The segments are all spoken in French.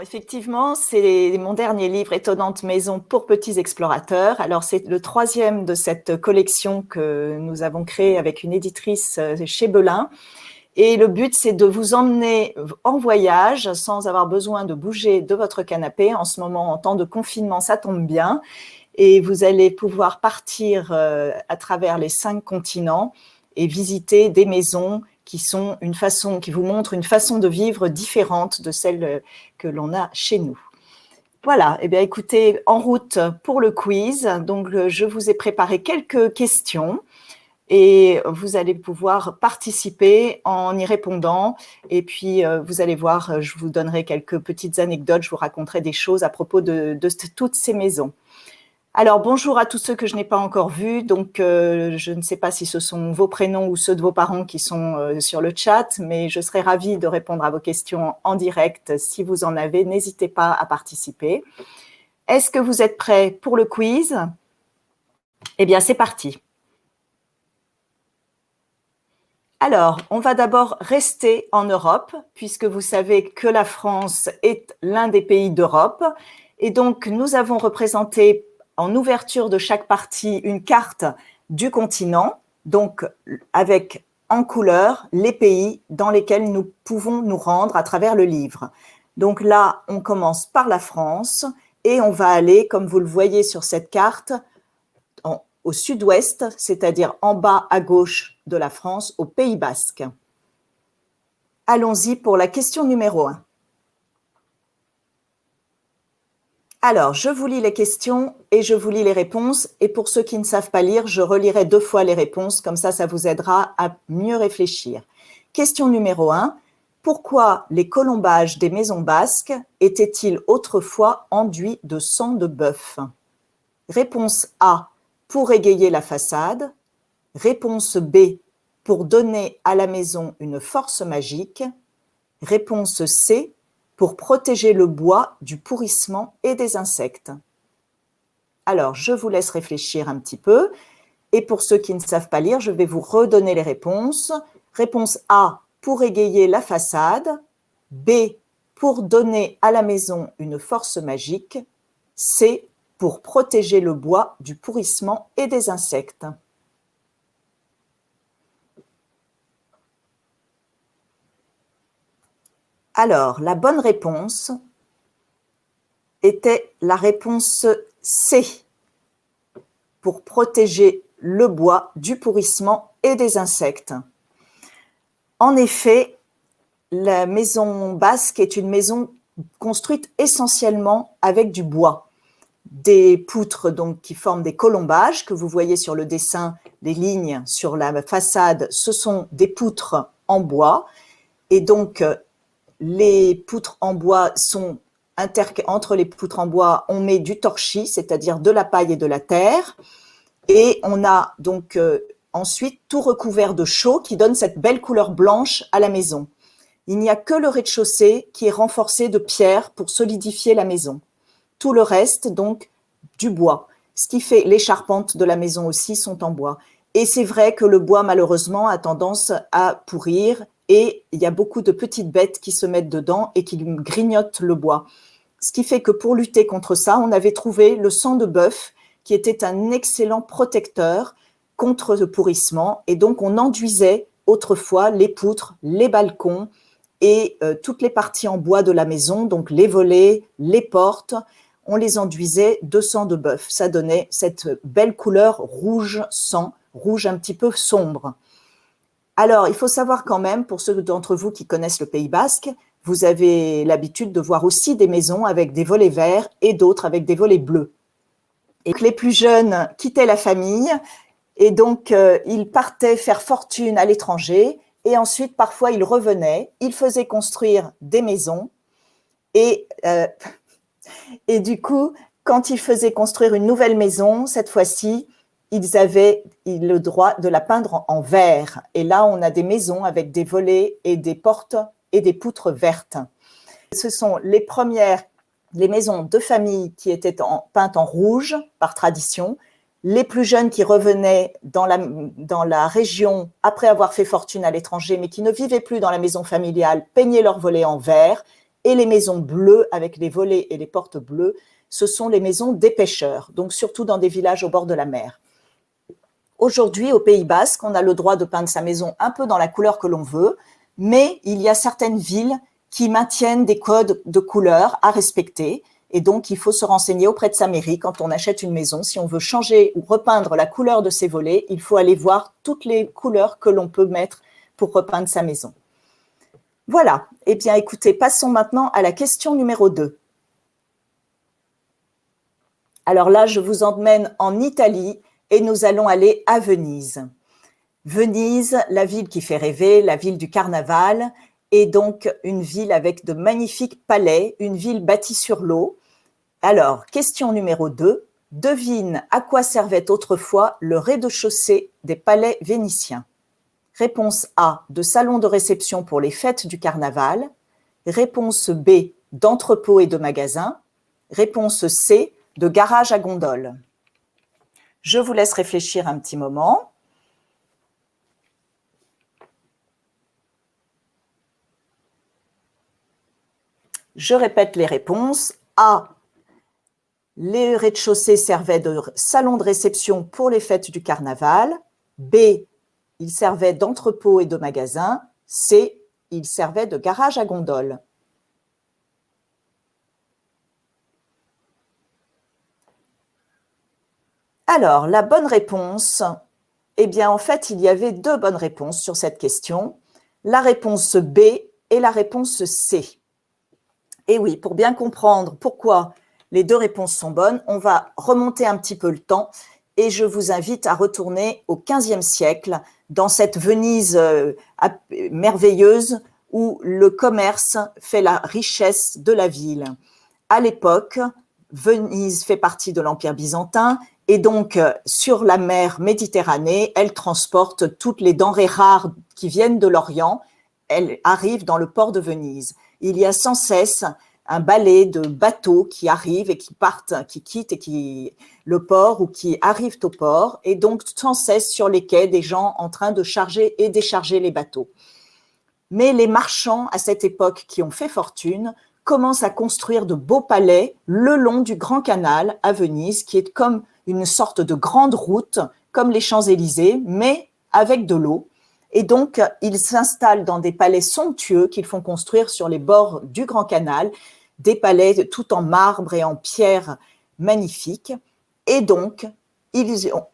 Effectivement, c'est mon dernier livre, Étonnante maison pour petits explorateurs. Alors, c'est le troisième de cette collection que nous avons créée avec une éditrice chez Belin. Et le but, c'est de vous emmener en voyage sans avoir besoin de bouger de votre canapé. En ce moment, en temps de confinement, ça tombe bien. Et vous allez pouvoir partir à travers les 5 continents et visiter des maisons qui vous montrent une façon de vivre différente de celle que l'on a chez nous. Voilà, eh bien écoutez, en route pour le quiz. Donc je vous ai préparé quelques questions et vous allez pouvoir participer en y répondant. Et puis vous allez voir, je vous donnerai quelques petites anecdotes, je vous raconterai des choses à propos de toutes ces maisons. Alors, bonjour à tous ceux que je n'ai pas encore vus. Donc, je ne sais pas si ce sont vos prénoms ou ceux de vos parents qui sont sur le chat, mais je serai ravie de répondre à vos questions en direct. Si vous en avez, n'hésitez pas à participer. Est-ce que vous êtes prêts pour le quiz? Eh bien, c'est parti. Alors, on va d'abord rester en Europe, puisque vous savez que la France est l'un des pays d'Europe. Et donc, nous avons représenté en ouverture de chaque partie une carte du continent, donc avec en couleur les pays dans lesquels nous pouvons nous rendre à travers le livre. Donc là, on commence par la France et on va aller, comme vous le voyez sur cette carte, au sud-ouest, c'est-à-dire en bas à gauche de la France, au Pays Basque. Allons-y pour la question numéro 1. Alors, je vous lis les questions et je vous lis les réponses. Et pour ceux qui ne savent pas lire, je relirai 2 fois les réponses. Comme ça vous aidera à mieux réfléchir. Question numéro 1. Pourquoi les colombages des maisons basques étaient-ils autrefois enduits de sang de bœuf? Réponse A. Pour égayer la façade. Réponse B. Pour donner à la maison une force magique. Réponse C. Pour protéger le bois du pourrissement et des insectes. Alors, je vous laisse réfléchir un petit peu. Et pour ceux qui ne savent pas lire, je vais vous redonner les réponses. Réponse A, pour égayer la façade. B, pour donner à la maison une force magique. C, pour protéger le bois du pourrissement et des insectes. Alors, la bonne réponse était la réponse C, pour protéger le bois du pourrissement et des insectes. En effet, la maison basque est une maison construite essentiellement avec du bois. Des poutres donc, qui forment des colombages, que vous voyez sur le dessin, les lignes sur la façade, ce sont des poutres en bois. Et donc, les poutres en bois sont entre les poutres en bois, on met du torchis, c'est-à-dire de la paille et de la terre. Et on a donc ensuite tout recouvert de chaux qui donne cette belle couleur blanche à la maison. Il n'y a que le rez-de-chaussée qui est renforcé de pierre pour solidifier la maison. Tout le reste, donc, du bois. Ce qui fait les charpentes de la maison aussi sont en bois. Et c'est vrai que le bois, malheureusement, a tendance à pourrir et il y a beaucoup de petites bêtes qui se mettent dedans et qui grignotent le bois. Ce qui fait que pour lutter contre ça, on avait trouvé le sang de bœuf qui était un excellent protecteur contre le pourrissement. Et donc, on enduisait autrefois les poutres, les balcons et toutes les parties en bois de la maison, donc les volets, les portes, on les enduisait de sang de bœuf. Ça donnait cette belle couleur rouge sang, rouge un petit peu sombre. Alors, il faut savoir quand même, pour ceux d'entre vous qui connaissent le Pays Basque, vous avez l'habitude de voir aussi des maisons avec des volets verts et d'autres avec des volets bleus. Et que les plus jeunes quittaient la famille et donc ils partaient faire fortune à l'étranger et ensuite parfois ils revenaient, ils faisaient construire des maisons et du coup, quand ils faisaient construire une nouvelle maison, cette fois-ci, ils avaient le droit de la peindre en vert. Et là, on a des maisons avec des volets et des portes et des poutres vertes. Ce sont les maisons de famille qui étaient peintes en rouge par tradition. Les plus jeunes qui revenaient dans la région après avoir fait fortune à l'étranger, mais qui ne vivaient plus dans la maison familiale, peignaient leurs volets en vert. Et les maisons bleues, avec les volets et les portes bleues, ce sont les maisons des pêcheurs, donc surtout dans des villages au bord de la mer. Aujourd'hui, au Pays Basque, on a le droit de peindre sa maison un peu dans la couleur que l'on veut, mais il y a certaines villes qui maintiennent des codes de couleurs à respecter. Et donc, il faut se renseigner auprès de sa mairie quand on achète une maison. Si on veut changer ou repeindre la couleur de ses volets, il faut aller voir toutes les couleurs que l'on peut mettre pour repeindre sa maison. Voilà. Eh bien, écoutez, passons maintenant à la question numéro 2. Alors là, je vous emmène en Italie et nous allons aller à Venise. Venise, la ville qui fait rêver, la ville du carnaval, est donc une ville avec de magnifiques palais, une ville bâtie sur l'eau. Alors, question numéro 2, devine à quoi servait autrefois le rez-de-chaussée des palais vénitiens. Réponse A, de salon de réception pour les fêtes du carnaval. Réponse B, d'entrepôt et de magasins. Réponse C, de garage à gondoles. Je vous laisse réfléchir un petit moment. Je répète les réponses. A, les rez-de-chaussée servaient de salon de réception pour les fêtes du carnaval. B, ils servaient d'entrepôt et de magasins. C, ils servaient de garage à gondoles. Alors, la bonne réponse, eh bien, en fait, il y avait 2 bonnes réponses sur cette question. La réponse B et la réponse C. Et oui, pour bien comprendre pourquoi les 2 réponses sont bonnes, on va remonter un petit peu le temps et je vous invite à retourner au XVe siècle, dans cette Venise merveilleuse où le commerce fait la richesse de la ville. À l'époque, Venise fait partie de l'Empire byzantin et donc sur la mer Méditerranée, elle transporte toutes les denrées rares qui viennent de l'Orient. Elle arrive dans le port de Venise. Il y a sans cesse un balai de bateaux qui arrivent et qui partent, qui quittent le port ou qui arrivent au port, et donc sans cesse sur les quais des gens en train de charger et décharger les bateaux. Mais les marchands à cette époque qui ont fait fortune commencent à construire de beaux palais le long du Grand Canal à Venise, qui est comme une sorte de grande route, comme les Champs-Élysées, mais avec de l'eau. Et donc, ils s'installent dans des palais somptueux qu'ils font construire sur les bords du Grand Canal, des palais tout en marbre et en pierre magnifiques. Et donc, ils ont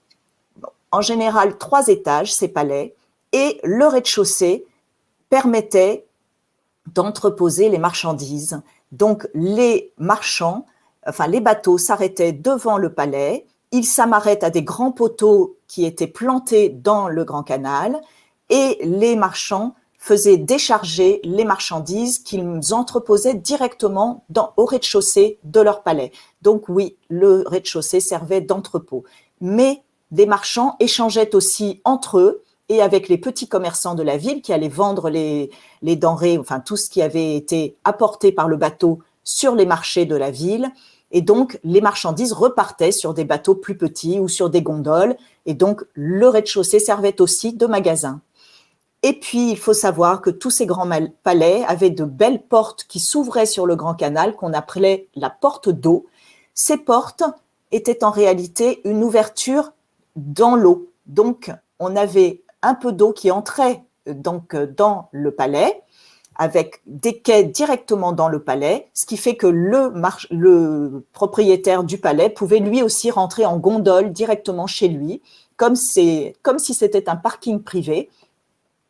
en général 3 étages, ces palais, et le rez-de-chaussée permettait d'entreposer les marchandises. Donc, les marchands, enfin les bateaux s'arrêtaient devant le palais, ils s'amarraient à des grands poteaux qui étaient plantés dans le Grand Canal, et les marchands faisaient décharger les marchandises qu'ils entreposaient directement au rez-de-chaussée de leur palais. Donc oui, le rez-de-chaussée servait d'entrepôt. Mais les marchands échangeaient aussi entre eux et avec les petits commerçants de la ville qui allaient vendre les denrées, enfin tout ce qui avait été apporté par le bateau sur les marchés de la ville. Et donc, les marchandises repartaient sur des bateaux plus petits ou sur des gondoles. Et donc, le rez-de-chaussée servait aussi de magasin. Et puis, il faut savoir que tous ces grands palais avaient de belles portes qui s'ouvraient sur le Grand Canal, qu'on appelait la porte d'eau. Ces portes étaient en réalité une ouverture dans l'eau. Donc, on avait un peu d'eau qui entrait donc dans le palais, avec des quais directement dans le palais, ce qui fait que le propriétaire du palais pouvait lui aussi rentrer en gondole directement chez lui, comme si c'était un parking privé.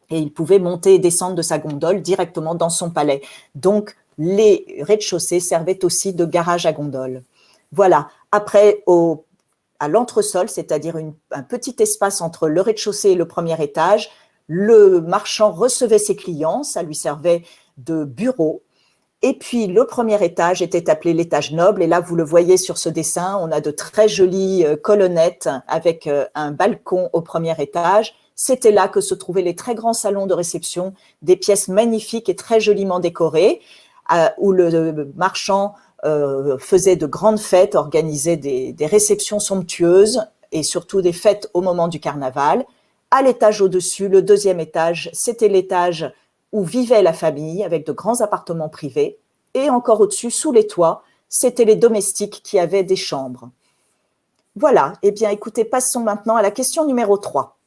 Et il pouvait monter et descendre de sa gondole directement dans son palais. Donc, les rez-de-chaussée servaient aussi de garage à gondoles. Voilà. Après, à l'entresol, c'est-à-dire un petit espace entre le rez-de-chaussée et le premier étage, le marchand recevait ses clients, ça lui servait de bureau. Et puis, le premier étage était appelé l'étage noble. Et là, vous le voyez sur ce dessin, on a de très jolies colonnettes avec un balcon au premier étage. C'était là que se trouvaient les très grands salons de réception, des pièces magnifiques et très joliment décorées, où le marchand faisait de grandes fêtes, organisait des réceptions somptueuses et surtout des fêtes au moment du carnaval. À l'étage au-dessus, le deuxième étage, c'était l'étage où vivait la famille avec de grands appartements privés. Et encore au-dessus, sous les toits, c'était les domestiques qui avaient des chambres. Voilà, eh bien écoutez, passons maintenant à la question numéro 3.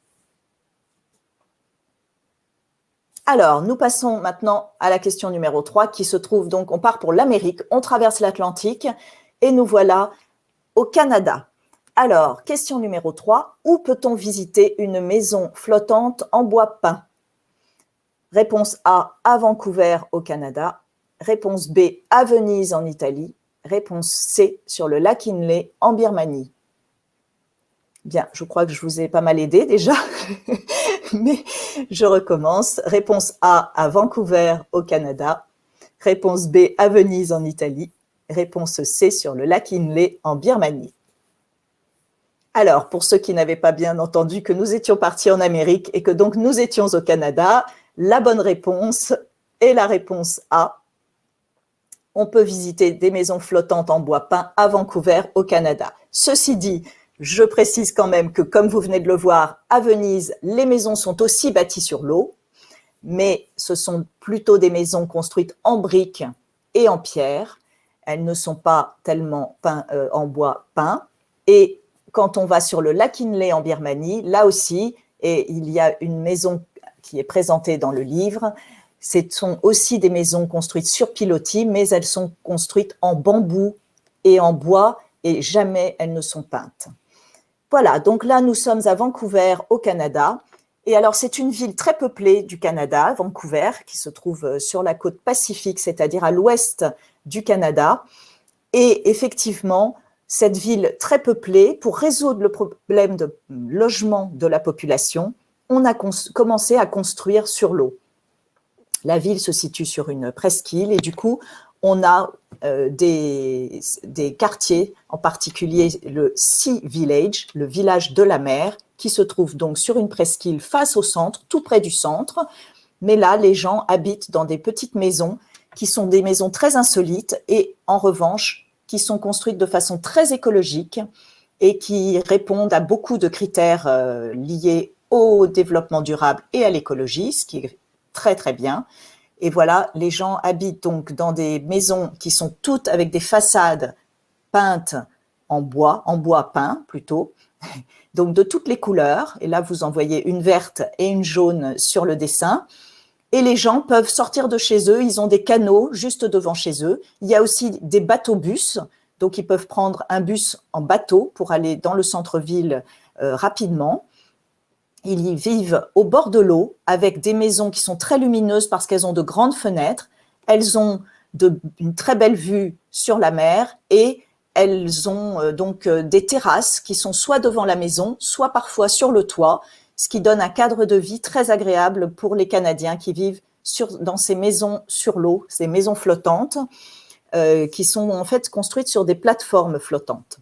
Alors, nous passons maintenant à la question numéro 3 qui se trouve donc, on part pour l'Amérique, on traverse l'Atlantique et nous voilà au Canada. Alors, question numéro 3, où peut-on visiter une maison flottante en bois peint? Réponse A, à Vancouver au Canada. Réponse B, à Venise en Italie. Réponse C, sur le lac Inle en Birmanie. Bien, je crois que je vous ai pas mal aidé déjà, mais je recommence. Réponse A, à Vancouver au Canada. Réponse B, à Venise en Italie. Réponse C, sur le lac Inle en Birmanie. Alors, pour ceux qui n'avaient pas bien entendu que nous étions partis en Amérique et que donc nous étions au Canada, la bonne réponse est la réponse A. On peut visiter des maisons flottantes en bois peint à Vancouver au Canada. Ceci dit, je précise quand même que, comme vous venez de le voir, à Venise, les maisons sont aussi bâties sur l'eau, mais ce sont plutôt des maisons construites en briques et en pierre. Elles ne sont pas tellement en bois peint. Et quand on va sur le lac Inle en Birmanie, là aussi, et il y a une maison qui est présentée dans le livre, ce sont aussi des maisons construites sur pilotis, mais elles sont construites en bambou et en bois, et jamais elles ne sont peintes. Voilà, donc là, nous sommes à Vancouver, au Canada. Et alors, c'est une ville très peuplée du Canada, Vancouver, qui se trouve sur la côte pacifique, c'est-à-dire à l'ouest du Canada. Et effectivement, cette ville très peuplée, pour résoudre le problème de logement de la population, on a commencé à construire sur l'eau. La ville se situe sur une presqu'île et du coup, on a des quartiers, en particulier le Sea Village, le village de la mer, qui se trouve donc sur une presqu'île face au centre, tout près du centre. Mais là, les gens habitent dans des petites maisons qui sont des maisons très insolites et en revanche, qui sont construites de façon très écologique et qui répondent à beaucoup de critères liés au développement durable et à l'écologie, ce qui est très très bien. Et voilà, les gens habitent donc dans des maisons qui sont toutes avec des façades peintes en bois peint plutôt, donc de toutes les couleurs. Et là, vous en voyez une verte et une jaune sur le dessin. Et les gens peuvent sortir de chez eux, ils ont des canaux juste devant chez eux. Il y a aussi des bateaux-bus, donc ils peuvent prendre un bus en bateau pour aller dans le centre-ville rapidement. Ils y vivent au bord de l'eau avec des maisons qui sont très lumineuses parce qu'elles ont de grandes fenêtres. Elles ont une très belle vue sur la mer et elles ont donc des terrasses qui sont soit devant la maison, soit parfois sur le toit, ce qui donne un cadre de vie très agréable pour les Canadiens qui vivent dans ces maisons sur l'eau, ces maisons flottantes qui sont en fait construites sur des plateformes flottantes.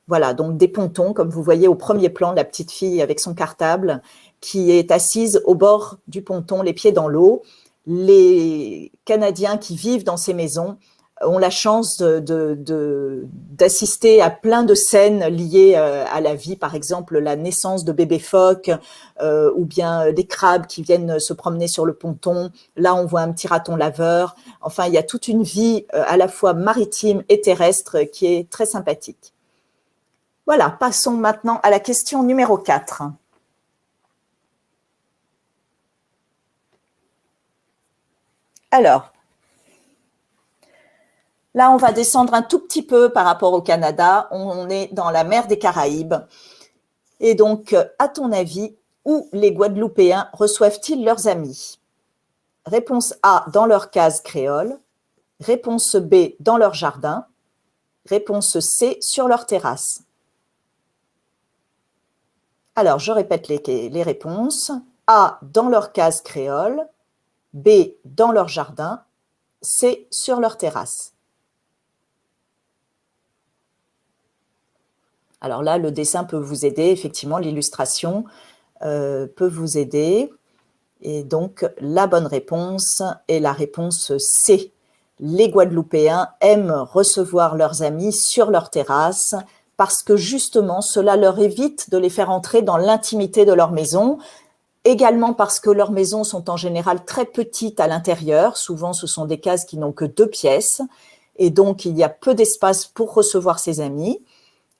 Voilà, donc des pontons, comme vous voyez au premier plan, la petite fille avec son cartable qui est assise au bord du ponton, les pieds dans l'eau. Les Canadiens qui vivent dans ces maisons ont la chance d'assister à plein de scènes liées à la vie, par exemple la naissance de bébés phoques ou bien des crabes qui viennent se promener sur le ponton. Là, on voit un petit raton laveur. Enfin, il y a toute une vie à la fois maritime et terrestre qui est très sympathique. Voilà, passons maintenant à la question numéro 4. Alors, là, on va descendre un tout petit peu par rapport au Canada. On est dans la mer des Caraïbes. Et donc, à ton avis, où les Guadeloupéens reçoivent-ils leurs amis? Réponse A, dans leur case créole. Réponse B, dans leur jardin. Réponse C, sur leur terrasse. Alors, je répète les réponses. A, dans leur case créole. B, dans leur jardin. C, sur leur terrasse. Alors là, le dessin peut vous aider. Effectivement, l'illustration peut vous aider. Et donc, la bonne réponse est la réponse C. Les Guadeloupéens aiment recevoir leurs amis sur leur terrasse parce que justement, cela leur évite de les faire entrer dans l'intimité de leur maison. Également parce que leurs maisons sont en général très petites à l'intérieur. Souvent, ce sont des cases qui n'ont que 2 pièces. Et donc, il y a peu d'espace pour recevoir ses amis.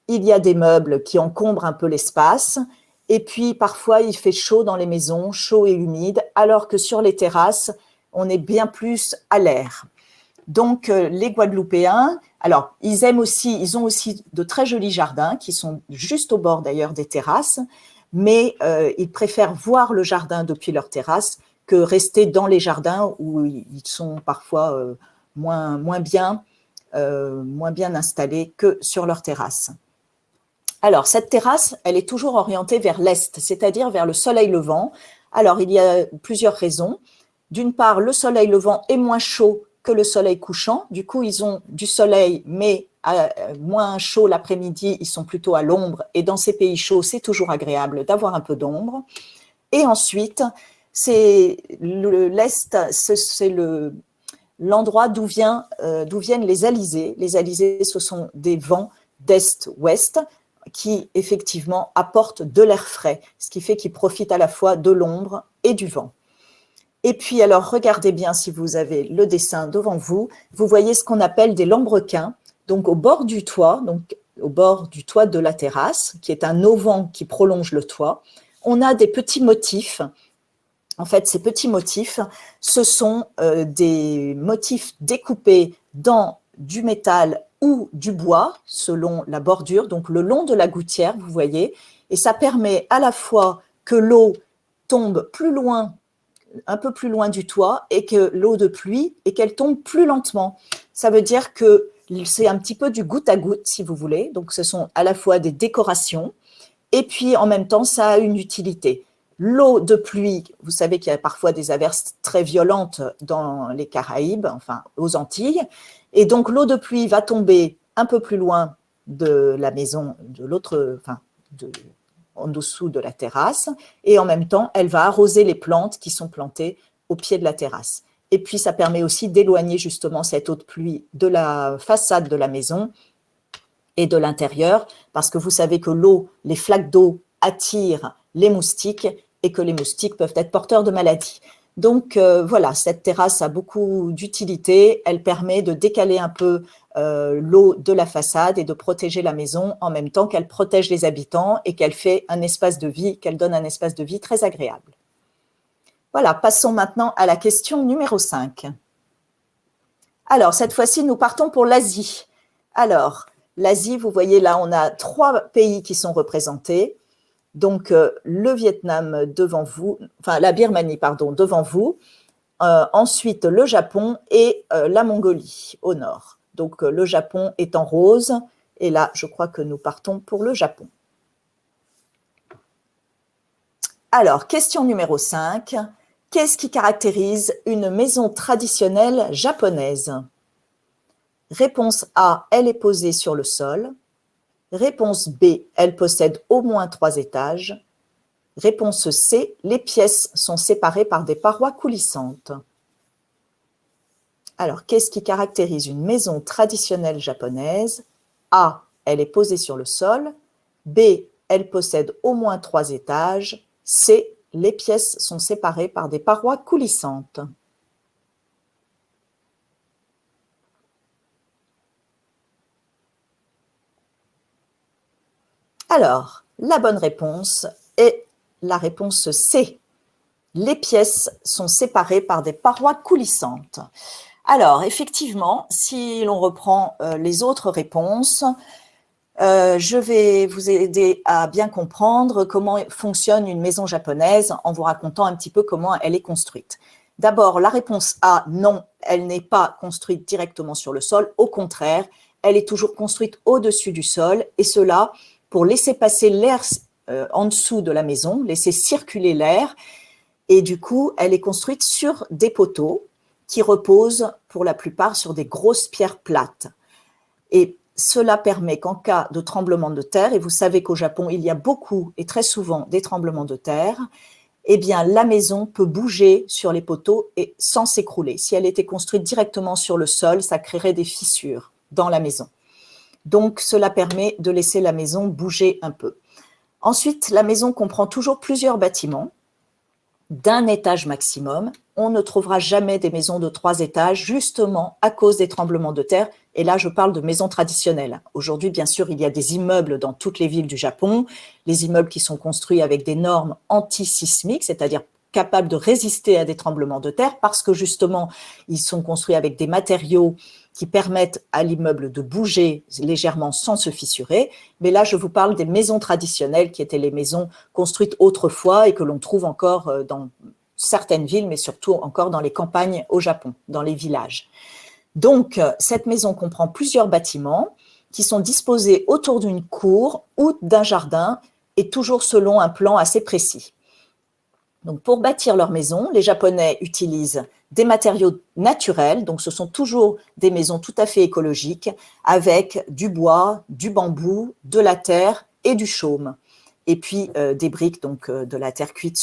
Il y a des meubles qui encombrent un peu l'espace. Et puis, parfois, il fait chaud dans les maisons, chaud et humide, alors que sur les terrasses, on est bien plus à l'air. Donc, les Guadeloupéens, alors, ils ont aussi de très jolis jardins qui sont juste au bord d'ailleurs des terrasses, mais ils préfèrent voir le jardin depuis leur terrasse que rester dans les jardins où ils sont parfois moins bien installés que sur leur terrasse. Alors, cette terrasse, elle est toujours orientée vers l'est, c'est-à-dire vers le soleil levant. Alors, il y a plusieurs raisons. D'une part, le soleil levant est moins chaud que le soleil couchant. Du coup, ils ont du soleil, mais moins chaud l'après-midi, ils sont plutôt à l'ombre. Et dans ces pays chauds, c'est toujours agréable d'avoir un peu d'ombre. Et ensuite, c'est l'Est, c'est l'endroit d'où viennent les alizés. Les alizés, ce sont des vents d'est-ouest qui, effectivement, apportent de l'air frais, ce qui fait qu'ils profitent à la fois de l'ombre et du vent. Et puis, alors, regardez bien si vous avez le dessin devant vous. Vous voyez ce qu'on appelle des lambrequins, donc au bord du toit, donc au bord du toit de la terrasse, qui est un auvent qui prolonge le toit. On a des petits motifs. En fait, ces petits motifs, ce sont des motifs découpés dans du métal ou du bois, selon la bordure, donc le long de la gouttière, vous voyez. Et ça permet à la fois que l'eau tombe plus loin, un peu plus loin du toit, et que l'eau de pluie, et qu'elle tombe plus lentement. Ça veut dire que c'est un petit peu du goutte à goutte, si vous voulez. Donc, ce sont à la fois des décorations, et puis en même temps, ça a une utilité. L'eau de pluie, vous savez qu'il y a parfois des averses très violentes dans les Caraïbes, enfin aux Antilles, et donc l'eau de pluie va tomber un peu plus loin de la maison, de l'autre, enfin, en dessous de la terrasse, et en même temps, elle va arroser les plantes qui sont plantées au pied de la terrasse. Et puis, ça permet aussi d'éloigner justement cette eau de pluie de la façade de la maison et de l'intérieur, parce que vous savez que l'eau, les flaques d'eau attirent les moustiques et que les moustiques peuvent être porteurs de maladies. Donc voilà, cette terrasse a beaucoup d'utilité. Elle permet de décaler un peu l'eau de la façade et de protéger la maison en même temps qu'elle protège les habitants et qu'elle fait un espace de vie, qu'elle donne un espace de vie très agréable. Voilà, passons maintenant à la question numéro 5. Alors, cette fois-ci, nous partons pour l'Asie. Alors, l'Asie, vous voyez là, on a 3 pays qui sont représentés. Donc, le Vietnam devant vous, enfin la Birmanie, pardon, devant vous. Ensuite, le Japon et la Mongolie au nord. Donc, le Japon est en rose. Et là, je crois que nous partons pour le Japon. Alors, question numéro 5. Qu'est-ce qui caractérise une maison traditionnelle japonaise? Réponse A, elle est posée sur le sol. Réponse B, elle possède au moins 3 étages. Réponse C, les pièces sont séparées par des parois coulissantes. Alors, qu'est-ce qui caractérise une maison traditionnelle japonaise? A, elle est posée sur le sol. B, elle possède au moins 3 étages. C, les pièces sont séparées par des parois coulissantes. Alors, la bonne réponse est la réponse C. Les pièces sont séparées par des parois coulissantes. Alors, effectivement, si l'on reprend les autres réponses, je vais vous aider à bien comprendre comment fonctionne une maison japonaise en vous racontant un petit peu comment elle est construite. D'abord, la réponse A, non, elle n'est pas construite directement sur le sol. Au contraire, elle est toujours construite au-dessus du sol, et cela pour laisser passer l'air en dessous de la maison, laisser circuler l'air. Et du coup, elle est construite sur des poteaux qui reposent pour la plupart sur des grosses pierres plates. Et cela permet qu'en cas de tremblement de terre, et vous savez qu'au Japon, il y a beaucoup et très souvent des tremblements de terre, eh bien, la maison peut bouger sur les poteaux et sans s'écrouler. Si elle était construite directement sur le sol, ça créerait des fissures dans la maison. Donc, cela permet de laisser la maison bouger un peu. Ensuite, la maison comprend toujours plusieurs bâtiments d'un étage maximum. On ne trouvera jamais des maisons de 3 étages, justement à cause des tremblements de terre. Et là, je parle de maisons traditionnelles. Aujourd'hui, bien sûr, il y a des immeubles dans toutes les villes du Japon, les immeubles qui sont construits avec des normes anti-sismiques, c'est-à-dire capables de résister à des tremblements de terre, parce que justement, ils sont construits avec des matériaux qui permettent à l'immeuble de bouger légèrement sans se fissurer. Mais là, je vous parle des maisons traditionnelles qui étaient les maisons construites autrefois et que l'on trouve encore dans certaines villes, mais surtout encore dans les campagnes au Japon, dans les villages. Donc, cette maison comprend plusieurs bâtiments qui sont disposés autour d'une cour ou d'un jardin et toujours selon un plan assez précis. Donc, pour bâtir leur maison, les Japonais utilisent des matériaux naturels, donc ce sont toujours des maisons tout à fait écologiques, avec du bois, du bambou, de la terre et du chaume. Et puis des briques, donc de la terre cuite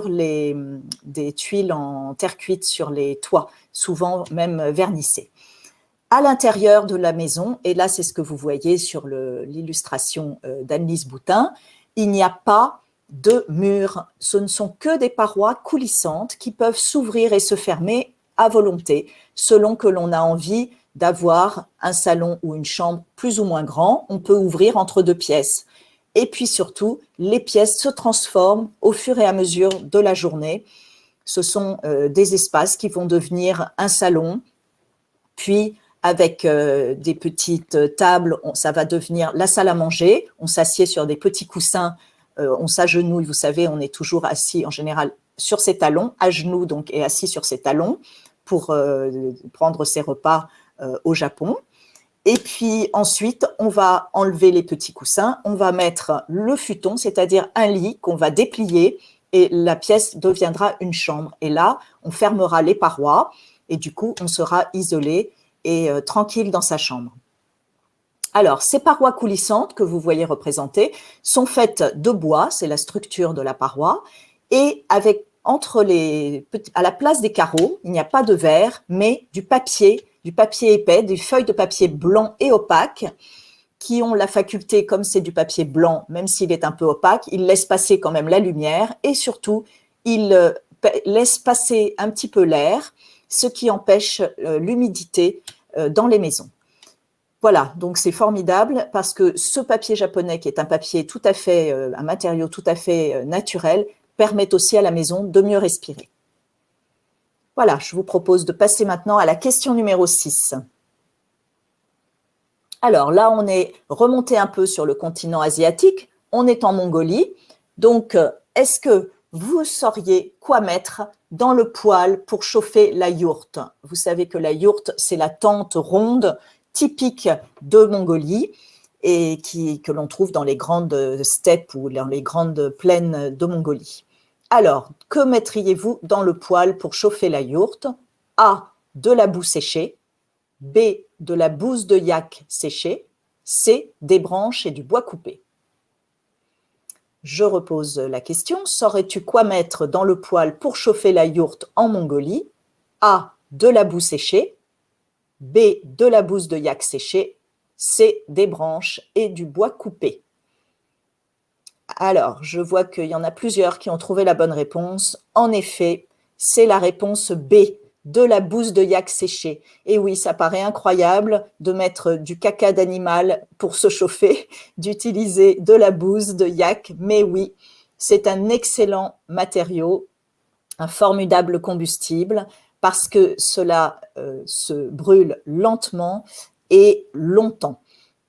des tuiles en terre cuite sur les toits, souvent même vernissées. À l'intérieur de la maison, et là c'est ce que vous voyez sur l'illustration d'Annelise Boutin, il n'y a pas de murs. Ce ne sont que des parois coulissantes qui peuvent s'ouvrir et se fermer à volonté, selon que l'on a envie d'avoir un salon ou une chambre plus ou moins grand. On peut ouvrir entre 2 pièces. Et puis surtout, les pièces se transforment au fur et à mesure de la journée. Ce sont des espaces qui vont devenir un salon, puis avec des petites tables, ça va devenir la salle à manger. On s'assied sur des petits coussins, on s'agenouille, vous savez, on est toujours assis en général sur ses talons, à genoux donc et assis sur ses talons pour prendre ses repas au Japon. Et puis ensuite, on va enlever les petits coussins, on va mettre le futon, c'est-à-dire un lit qu'on va déplier et la pièce deviendra une chambre. Et là, on fermera les parois et du coup, on sera isolé et tranquille dans sa chambre. Alors, ces parois coulissantes que vous voyez représentées sont faites de bois, c'est la structure de la paroi, et avec à la place des carreaux, il n'y a pas de verre, mais du papier épais, des feuilles de papier blanc et opaque, qui ont la faculté, comme c'est du papier blanc, même s'il est un peu opaque, il laisse passer quand même la lumière, et surtout, il laisse passer un petit peu l'air, ce qui empêche l'humidité dans les maisons. Voilà, donc c'est formidable parce que ce papier japonais, qui est un papier tout à fait, un matériau tout à fait naturel, permet aussi à la maison de mieux respirer. Voilà, je vous propose de passer maintenant à la question numéro 6. Alors là, on est remonté un peu sur le continent asiatique, on est en Mongolie, donc est-ce que vous sauriez quoi mettre dans le poêle pour chauffer la yourte? Vous savez que la yourte, c'est la tente ronde typique de Mongolie et que l'on trouve dans les grandes steppes ou dans les grandes plaines de Mongolie. Alors, que mettriez-vous dans le poêle pour chauffer la yourte? A, de la boue séchée, B, de la bouse de yak séchée, C, des branches et du bois coupé. Je repose la question, saurais-tu quoi mettre dans le poêle pour chauffer la yourte en Mongolie? A, de la boue séchée, B, de la bouse de yak séchée, C, des branches et du bois coupé. Alors, je vois qu'il y en a plusieurs qui ont trouvé la bonne réponse. En effet, c'est la réponse B, de la bouse de yak séchée. Et oui, ça paraît incroyable de mettre du caca d'animal pour se chauffer, d'utiliser de la bouse de yak, mais oui, c'est un excellent matériau, un formidable combustible, parce que cela se brûle lentement et longtemps.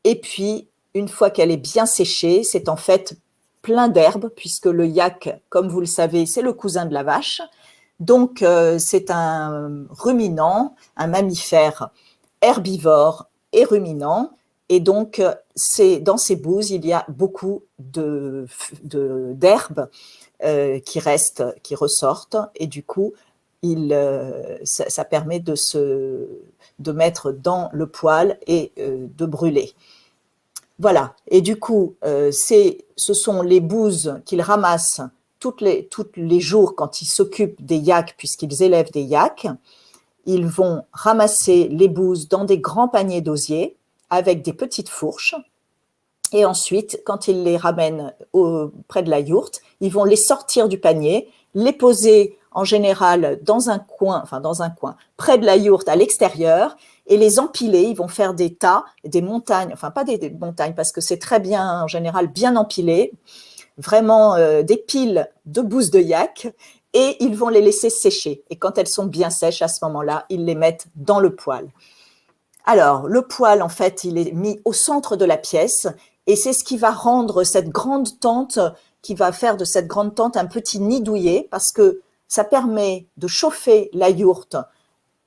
Et puis, une fois qu'elle est bien séchée, c'est en fait plein d'herbes, puisque le yak, comme vous le savez, c'est le cousin de la vache. Donc, c'est un ruminant, un mammifère herbivore et ruminant. Et donc, dans ces bouses, il y a beaucoup d'herbes qui ressortent. Et du coup, ça permet de mettre dans le poêle et de brûler. Voilà, et du coup, ce sont les bouses qu'ils ramassent tous les jours quand ils s'occupent des yaks, puisqu'ils élèvent des yaks. Ils vont ramasser les bouses dans des grands paniers d'osier avec des petites fourches. Et ensuite, quand ils les ramènent près de la yourte, ils vont les sortir du panier, les poser en général dans un coin, près de la yourte à l'extérieur, et les empiler. Ils vont faire des tas, des montagnes, enfin pas des montagnes parce que c'est très bien, en général, bien empilé, vraiment des piles de bousses de yak, et ils vont les laisser sécher. Et quand elles sont bien sèches, à ce moment-là, ils les mettent dans le poêle. Alors, le poêle, en fait, il est mis au centre de la pièce, et c'est ce qui va rendre cette grande tente, qui va faire de cette grande tente un petit nid douillet, parce que ça permet de chauffer la yourte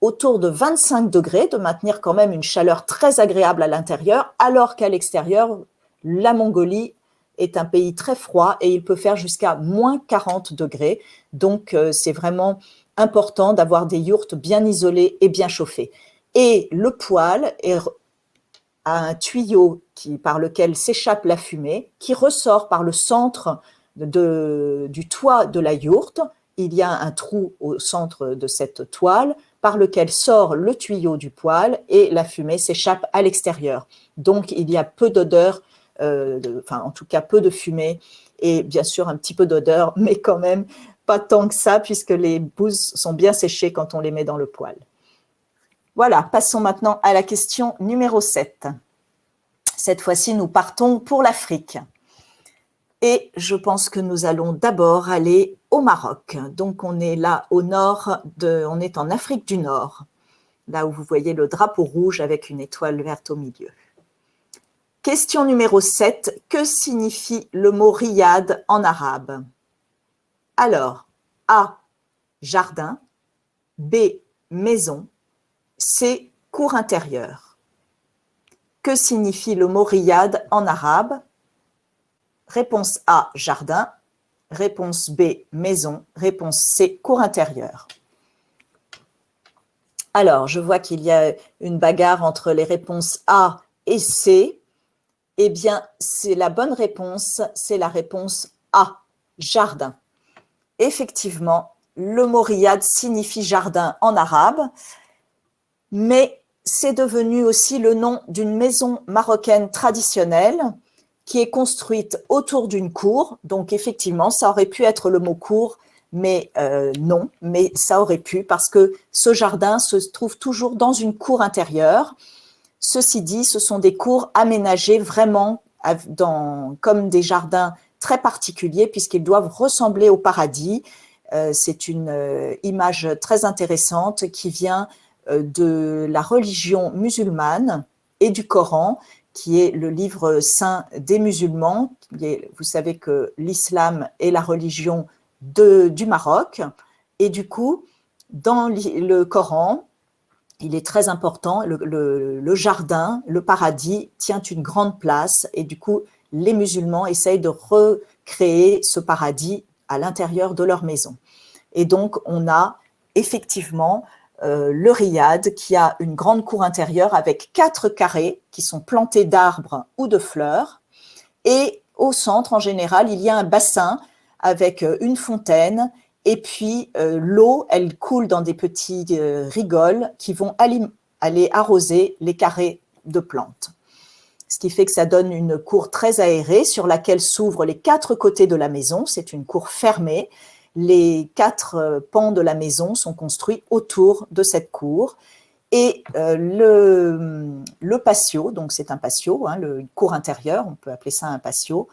autour de 25 degrés, de maintenir quand même une chaleur très agréable à l'intérieur, alors qu'à l'extérieur, la Mongolie est un pays très froid et il peut faire jusqu'à moins 40 degrés. Donc, c'est vraiment important d'avoir des yourtes bien isolées et bien chauffées. Et le poêle a un tuyau par lequel s'échappe la fumée, qui ressort par le centre du toit de la yourte. Il y a un trou au centre de cette toile par lequel sort le tuyau du poêle et la fumée s'échappe à l'extérieur. Donc, il y a peu d'odeur, en tout cas peu de fumée et bien sûr un petit peu d'odeur, mais quand même pas tant que ça puisque les bousses sont bien séchées quand on les met dans le poêle. Voilà, passons maintenant à la question numéro 7. Cette fois-ci, nous partons pour l'Afrique. Et je pense que nous allons d'abord aller au Maroc. Donc, on est là au nord, on est en Afrique du Nord, là où vous voyez le drapeau rouge avec une étoile verte au milieu. Question numéro 7. Que signifie le mot riad en arabe? Alors, A, jardin, B, maison, C, cour intérieure. Que signifie le mot riad en arabe? Réponse A, jardin. Réponse B, maison. Réponse C, cour intérieure. Alors, je vois qu'il y a une bagarre entre les réponses A et C. Eh bien, c'est la bonne réponse, c'est la réponse A, jardin. Effectivement, le mot riad signifie jardin en arabe, mais c'est devenu aussi le nom d'une maison marocaine traditionnelle qui est construite autour d'une cour. Donc, effectivement, ça aurait pu être le mot cour, mais non, mais ça aurait pu parce que ce jardin se trouve toujours dans une cour intérieure. Ceci dit, ce sont des cours aménagés vraiment comme des jardins très particuliers puisqu'ils doivent ressembler au paradis. C'est une image très intéressante qui vient de la religion musulmane et du Coran, qui est le livre saint des musulmans. Vous savez que l'islam est la religion du Maroc. Et du coup, dans le Coran, il est très important, le jardin, le paradis tient une grande place et du coup, les musulmans essayent de recréer ce paradis à l'intérieur de leur maison. Et donc, on a effectivement le riad qui a une grande cour intérieure avec 4 carrés qui sont plantés d'arbres ou de fleurs. Et au centre, en général, il y a un bassin avec une fontaine. Et puis, l'eau, elle coule dans des petits rigoles qui vont aller arroser les carrés de plantes. Ce qui fait que ça donne une cour très aérée sur laquelle s'ouvrent les 4 côtés de la maison. C'est une cour fermée. Les 4 pans de la maison sont construits autour de cette cour. Et le patio, donc c'est un patio, le cour intérieur, on peut appeler ça un patio,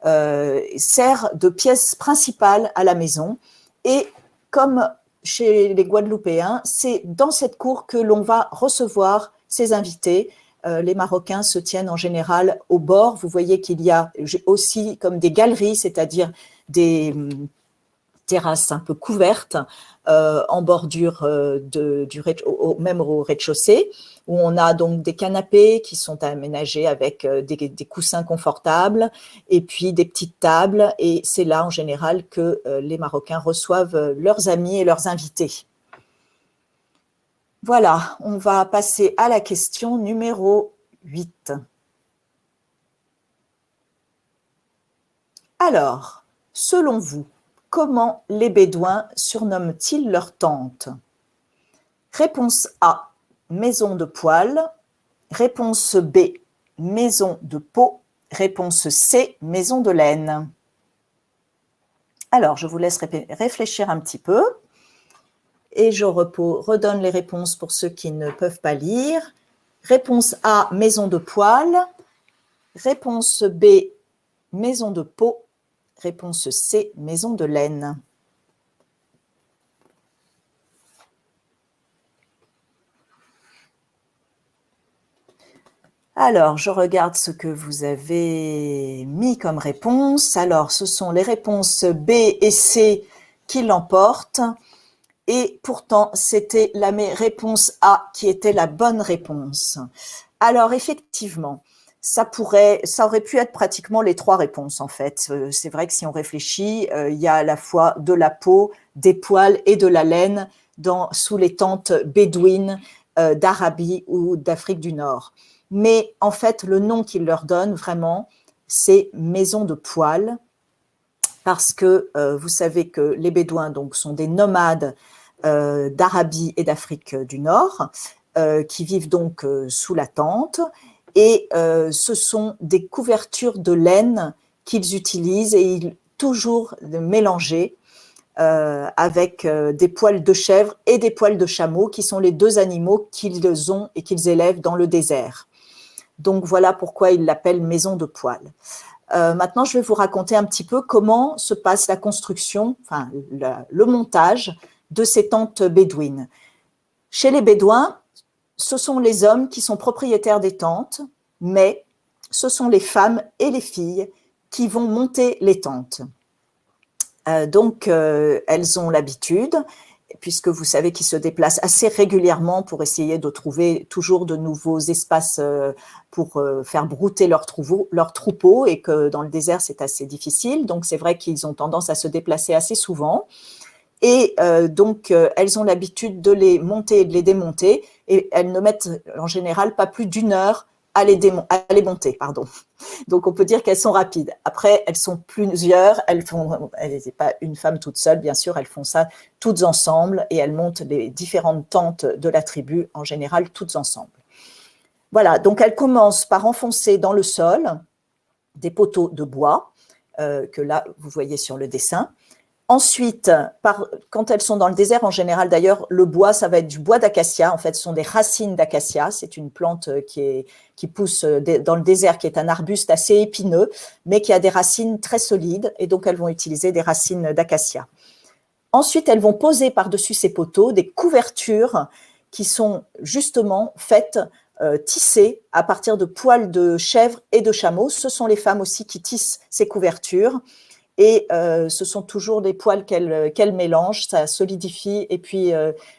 sert de pièce principale à la maison. Et comme chez les Guadeloupéens, c'est dans cette cour que l'on va recevoir ses invités. Les Marocains se tiennent en général au bord. Vous voyez qu'il y a aussi comme des galeries, c'est-à-dire des terrasses un peu couvertes en bordure même au rez-de-chaussée, où on a donc des canapés qui sont aménagés avec des coussins confortables et puis des petites tables. Et c'est là en général que les Marocains reçoivent leurs amis et leurs invités. Voilà, on va passer à la question numéro 8. Alors, selon vous, comment les Bédouins surnomment-ils leur tente? Réponse A, maison de poêle. Réponse B, maison de peau. Réponse C, maison de laine. Alors, je vous laisse réfléchir un petit peu et je redonne les réponses pour ceux qui ne peuvent pas lire. Réponse A, maison de poil. Réponse B, maison de peau. Réponse C, maison de laine. Alors, je regarde ce que vous avez mis comme réponse. Alors, ce sont les réponses B et C qui l'emportent. Et pourtant, c'était la réponse A qui était la bonne réponse. Alors, effectivement, ça aurait pu être pratiquement les trois réponses, en fait. C'est vrai que si on réfléchit, il y a à la fois de la peau, des poils et de la laine sous les tentes bédouines d'Arabie ou d'Afrique du Nord. Mais en fait, le nom qu'ils leur donnent vraiment, c'est maison de poil, parce que vous savez que les Bédouins donc, sont des nomades d'Arabie et d'Afrique du Nord, qui vivent donc sous la tente, et ce sont des couvertures de laine qu'ils utilisent, et toujours mélangées avec des poils de chèvre et des poils de chameau, qui sont les deux animaux qu'ils ont et qu'ils élèvent dans le désert. Donc voilà pourquoi ils l'appellent maison de poil. Maintenant, je vais vous raconter un petit peu comment se passe la construction, enfin le montage de ces tentes bédouines. Chez les Bédouins, ce sont les hommes qui sont propriétaires des tentes, mais ce sont les femmes et les filles qui vont monter les tentes. Donc, elles ont l'habitude, puisque vous savez qu'ils se déplacent assez régulièrement pour essayer de trouver toujours de nouveaux espaces pour faire brouter leurs troupeaux, et que dans le désert, c'est assez difficile. Donc, c'est vrai qu'ils ont tendance à se déplacer assez souvent. Et donc, elles ont l'habitude de les monter et de les démonter, et elles ne mettent en général pas plus d'une heure à les monter, pardon. Donc, on peut dire qu'elles sont rapides. Après, elles sont plusieurs. Elle n'est pas une femme toute seule, bien sûr. Elles font ça toutes ensemble, et elles montent les différentes tentes de la tribu, en général, toutes ensemble. Voilà, donc elles commencent par enfoncer dans le sol des poteaux de bois, que là, vous voyez sur le dessin. Ensuite, quand elles sont dans le désert, en général, d'ailleurs, le bois, ça va être du bois d'acacia. En fait, ce sont des racines d'acacia. C'est une plante qui pousse dans le désert, qui est un arbuste assez épineux, mais qui a des racines très solides. Et donc, elles vont utiliser des racines d'acacia. Ensuite, elles vont poser par-dessus ces poteaux des couvertures qui sont justement faites, tissées à partir de poils de chèvre et de chameau. Ce sont les femmes aussi qui tissent ces couvertures. Et ce sont toujours des poils qu'elles mélangent, ça solidifie, et puis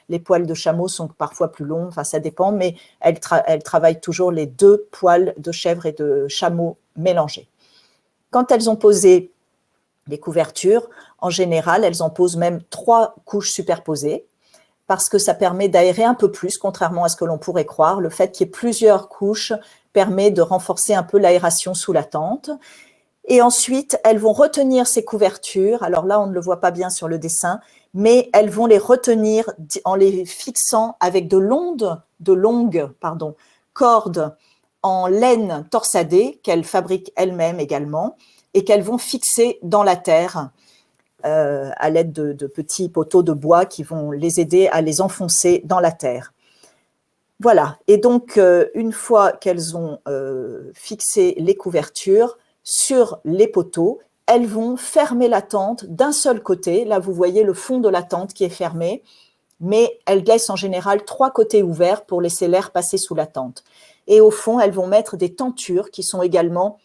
les poils de chameau sont parfois plus longs, enfin ça dépend, mais elles travaillent toujours les deux poils de chèvre et de chameau mélangés. Quand elles ont posé les couvertures, en général, elles en posent même 3 couches superposées, parce que ça permet d'aérer un peu plus, contrairement à ce que l'on pourrait croire. Le fait qu'il y ait plusieurs couches permet de renforcer un peu l'aération sous la tente. Et ensuite, elles vont retenir ces couvertures. Alors là, on ne le voit pas bien sur le dessin, mais elles vont les retenir en les fixant avec de longues cordes en laine torsadée qu'elles fabriquent elles-mêmes également, et qu'elles vont fixer dans la terre à l'aide de petits poteaux de bois qui vont les aider à les enfoncer dans la terre. Voilà. Et donc, une fois qu'elles ont fixé les couvertures sur les poteaux, elles vont fermer la tente d'un seul côté. Là, vous voyez le fond de la tente qui est fermé, mais elles laissent en général 3 côtés ouverts pour laisser l'air passer sous la tente. Et au fond, elles vont mettre des tentures qui sont également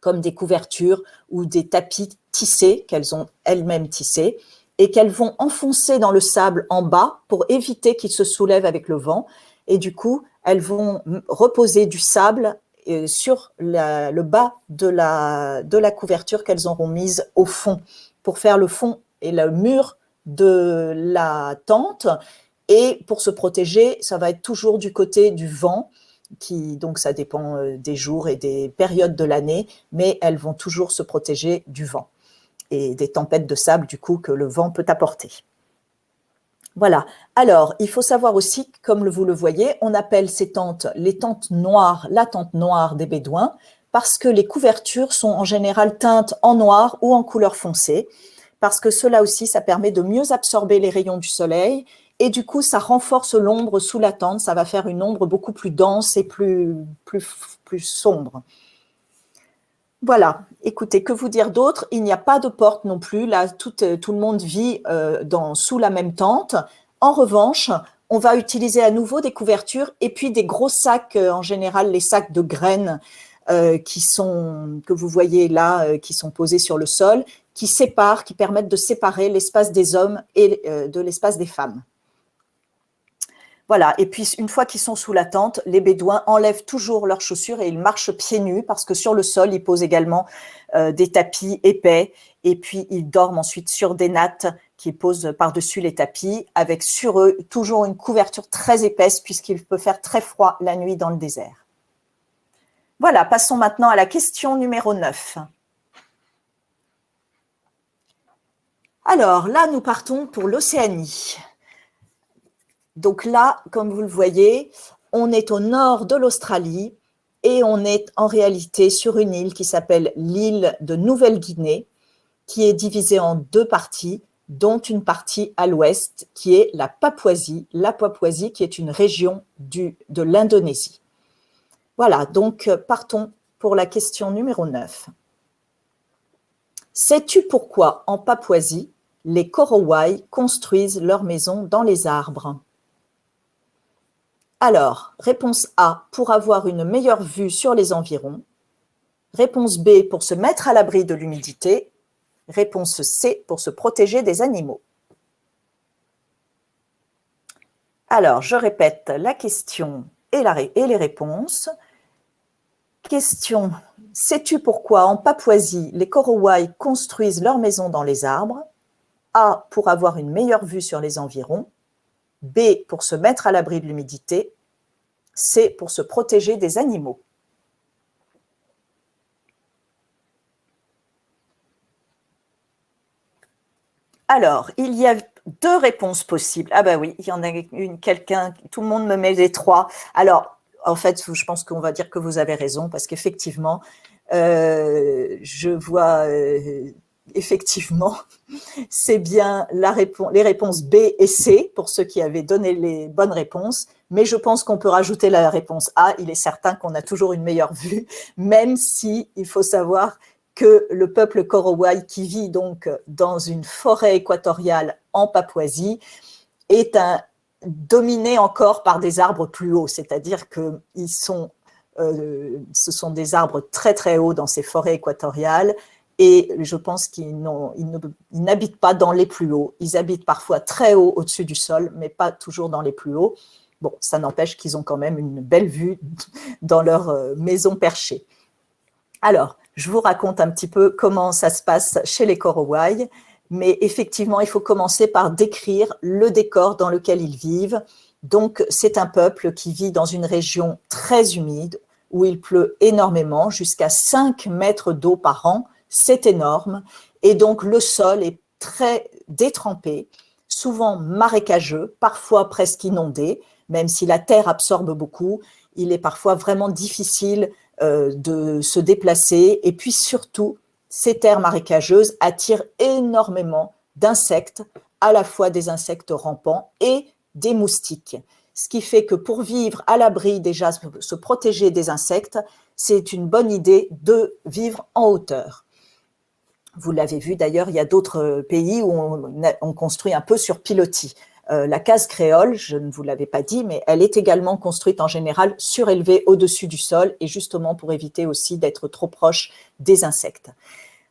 comme des couvertures ou des tapis tissés qu'elles ont elles-mêmes tissés, et qu'elles vont enfoncer dans le sable en bas pour éviter qu'il se soulève avec le vent. Et du coup, elles vont reposer du sable sur le bas de la couverture qu'elles auront mise au fond, pour faire le fond et le mur de la tente. Et pour se protéger, ça va être toujours du côté du vent, donc ça dépend des jours et des périodes de l'année, mais elles vont toujours se protéger du vent et des tempêtes de sable, du coup, que le vent peut apporter. Voilà. Alors, il faut savoir aussi, comme vous le voyez, on appelle ces tentes les tentes noires, la tente noire des Bédouins, parce que les couvertures sont en général teintes en noir ou en couleur foncée, parce que cela aussi, ça permet de mieux absorber les rayons du soleil, et du coup, ça renforce l'ombre sous la tente, ça va faire une ombre beaucoup plus dense et plus sombre. Voilà, écoutez, que vous dire d'autre? Il n'y a pas de porte non plus, là tout le monde vit sous la même tente. En revanche, on va utiliser à nouveau des couvertures et puis des gros sacs, en général les sacs de graines que vous voyez là, qui sont posés sur le sol, qui permettent de séparer l'espace des hommes et de l'espace des femmes. Voilà, et puis une fois qu'ils sont sous la tente, les Bédouins enlèvent toujours leurs chaussures et ils marchent pieds nus parce que sur le sol, ils posent également des tapis épais et puis ils dorment ensuite sur des nattes qui posent par-dessus les tapis avec sur eux toujours une couverture très épaisse puisqu'il peut faire très froid la nuit dans le désert. Voilà, passons maintenant à la question numéro 9. Alors là, nous partons pour l'Océanie. Donc là, comme vous le voyez, on est au nord de l'Australie et on est en réalité sur une île qui s'appelle l'île de Nouvelle-Guinée, qui est divisée en deux parties, dont une partie à l'ouest qui est la Papouasie qui est une région de l'Indonésie. Voilà, donc partons pour la question numéro 9. Sais-tu pourquoi en Papouasie, les Korowai construisent leurs maisons dans les arbres ? Alors, réponse A, pour avoir une meilleure vue sur les environs. Réponse B, pour se mettre à l'abri de l'humidité. Réponse C, pour se protéger des animaux. Alors, je répète la question et les réponses. Question, sais-tu pourquoi en Papouasie, les Korowai construisent leurs maisons dans les arbres? A, pour avoir une meilleure vue sur les environs. B, pour se mettre à l'abri de l'humidité. C, pour se protéger des animaux. Alors, il y a deux réponses possibles. Ah ben oui, il y en a quelqu'un, tout le monde me met les trois. Alors, en fait, je pense qu'on va dire que vous avez raison, parce qu'effectivement, je vois, effectivement, c'est bien les réponses B et C, pour ceux qui avaient donné les bonnes réponses, mais je pense qu'on peut rajouter la réponse A. Il est certain qu'on a toujours une meilleure vue, même si il faut savoir que le peuple Korowai, qui vit donc dans une forêt équatoriale en Papouasie, est dominé encore par des arbres plus hauts, c'est-à-dire que ce sont des arbres très très hauts dans ces forêts équatoriales, et je pense qu'ils n'habitent pas dans les plus hauts. Ils habitent parfois très haut au-dessus du sol, mais pas toujours dans les plus hauts. Bon, ça n'empêche qu'ils ont quand même une belle vue dans leur maison perchée. Alors, je vous raconte un petit peu comment ça se passe chez les Korowai, mais effectivement, il faut commencer par décrire le décor dans lequel ils vivent. Donc, c'est un peuple qui vit dans une région très humide, où il pleut énormément, jusqu'à 5 mètres d'eau par an. C'est énorme. Et donc, le sol est très détrempé, souvent marécageux, parfois presque inondé, même si la terre absorbe beaucoup. Il est parfois vraiment difficile de se déplacer. Et puis surtout, ces terres marécageuses attirent énormément d'insectes, à la fois des insectes rampants et des moustiques. Ce qui fait que pour vivre à l'abri, déjà se protéger des insectes, c'est une bonne idée de vivre en hauteur. Vous l'avez vu d'ailleurs, il y a d'autres pays où on construit un peu sur pilotis. La case créole, je ne vous l'avais pas dit, mais elle est également construite en général surélevée au-dessus du sol, et justement pour éviter aussi d'être trop proche des insectes.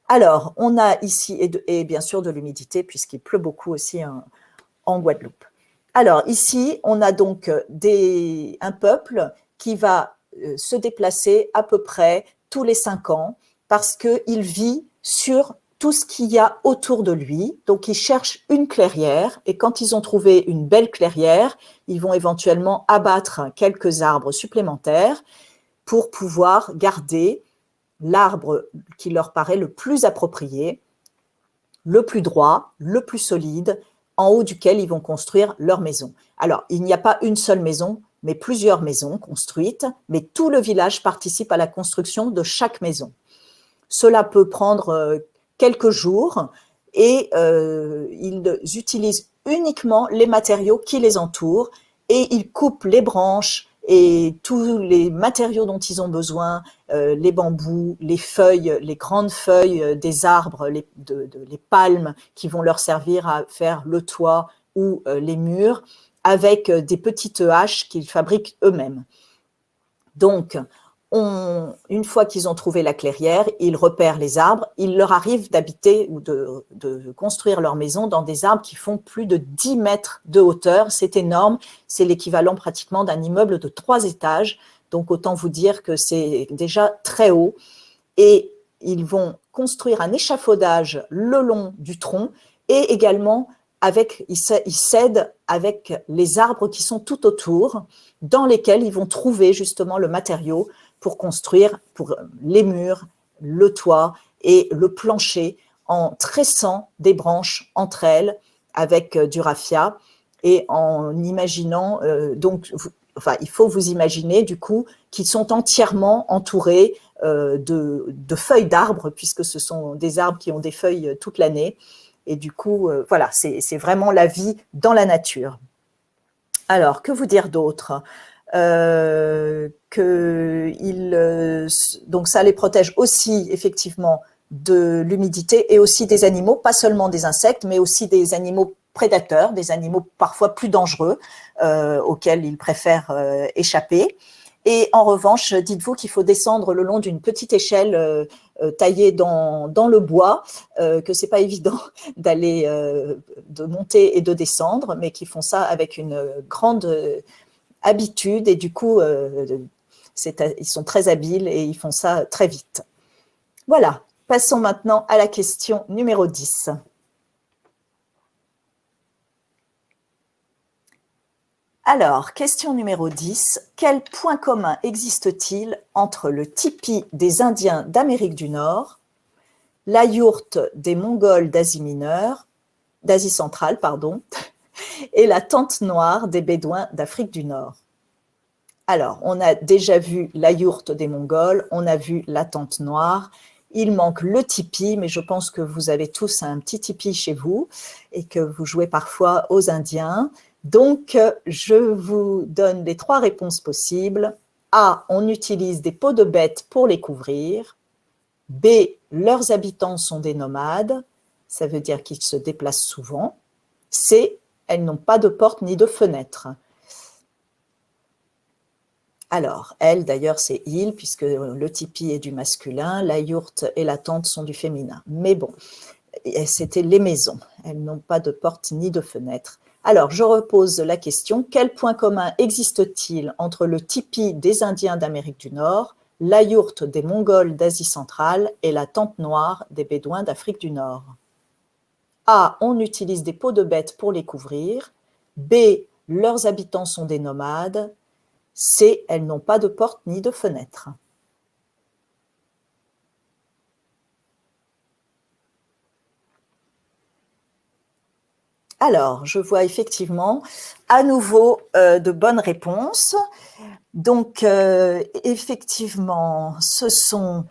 Alors, on a ici, et bien sûr de l'humidité, puisqu'il pleut beaucoup aussi en Guadeloupe. Alors ici, on a donc un peuple qui va se déplacer à peu près tous les 5 ans, parce qu'il vit sur tout ce qu'il y a autour de lui. Donc, ils cherchent une clairière, et quand ils ont trouvé une belle clairière, ils vont éventuellement abattre quelques arbres supplémentaires pour pouvoir garder l'arbre qui leur paraît le plus approprié, le plus droit, le plus solide, en haut duquel ils vont construire leur maison. Alors, il n'y a pas une seule maison, mais plusieurs maisons construites, mais tout le village participe à la construction de chaque maison. Cela peut prendre quelques jours et ils utilisent uniquement les matériaux qui les entourent et ils coupent les branches et tous les matériaux dont ils ont besoin, les bambous, les feuilles, les grandes feuilles des arbres, les palmes qui vont leur servir à faire le toit ou les murs, avec des petites haches qu'ils fabriquent eux-mêmes. Donc, une fois qu'ils ont trouvé la clairière, ils repèrent les arbres. Il leur arrive d'habiter ou de construire leur maison dans des arbres qui font plus de 10 mètres de hauteur. C'est énorme. C'est l'équivalent pratiquement d'un immeuble de 3 étages. Donc, autant vous dire que c'est déjà très haut. Et ils vont construire un échafaudage le long du tronc et également ils s'aident avec les arbres qui sont tout autour, dans lesquels ils vont trouver justement le matériau pour construire pour les murs, le toit et le plancher en tressant des branches entre elles avec du raffia et en imaginant, il faut vous imaginer du coup qu'ils sont entièrement entourés de feuilles d'arbres puisque ce sont des arbres qui ont des feuilles toute l'année. Et du coup, voilà, c'est vraiment la vie dans la nature. Alors, que vous dire d'autre ? Donc ça les protège aussi effectivement de l'humidité et aussi des animaux, pas seulement des insectes, mais aussi des animaux prédateurs, des animaux parfois plus dangereux auxquels ils préfèrent échapper. Et en revanche, dites-vous qu'il faut descendre le long d'une petite échelle taillée dans le bois, que c'est pas évident d'aller de monter et de descendre, mais qu'ils font ça avec une grande habitude et du coup, ils sont très habiles et ils font ça très vite. Voilà, passons maintenant à la question numéro 10. Alors, question numéro 10. Quel point commun existe-t-il entre le tipi des Indiens d'Amérique du Nord, la yourte des Mongols d'Asie centrale, et la tente noire des Bédouins d'Afrique du Nord? Alors, on a déjà vu la yourte des Mongols, on a vu la tente noire. Il manque le tipi, mais je pense que vous avez tous un petit tipi chez vous et que vous jouez parfois aux Indiens. Donc, je vous donne les 3 réponses possibles. A, on utilise des peaux de bêtes pour les couvrir. B, leurs habitants sont des nomades, ça veut dire qu'ils se déplacent souvent. C, elles n'ont pas de porte ni de fenêtre. Alors, elles, d'ailleurs, c'est ils, puisque le tipi est du masculin, la yourte et la tente sont du féminin. Mais bon, c'était les maisons. Elles n'ont pas de porte ni de fenêtre. Alors, je repose la question. Quel point commun existe-t-il entre le tipi des Indiens d'Amérique du Nord, la yourte des Mongols d'Asie centrale et la tente noire des Bédouins d'Afrique du Nord? A, on utilise des peaux de bêtes pour les couvrir. B, leurs habitants sont des nomades. C, elles n'ont pas de porte ni de fenêtre. Alors, je vois effectivement à nouveau de bonnes réponses. Donc, effectivement, ce sont…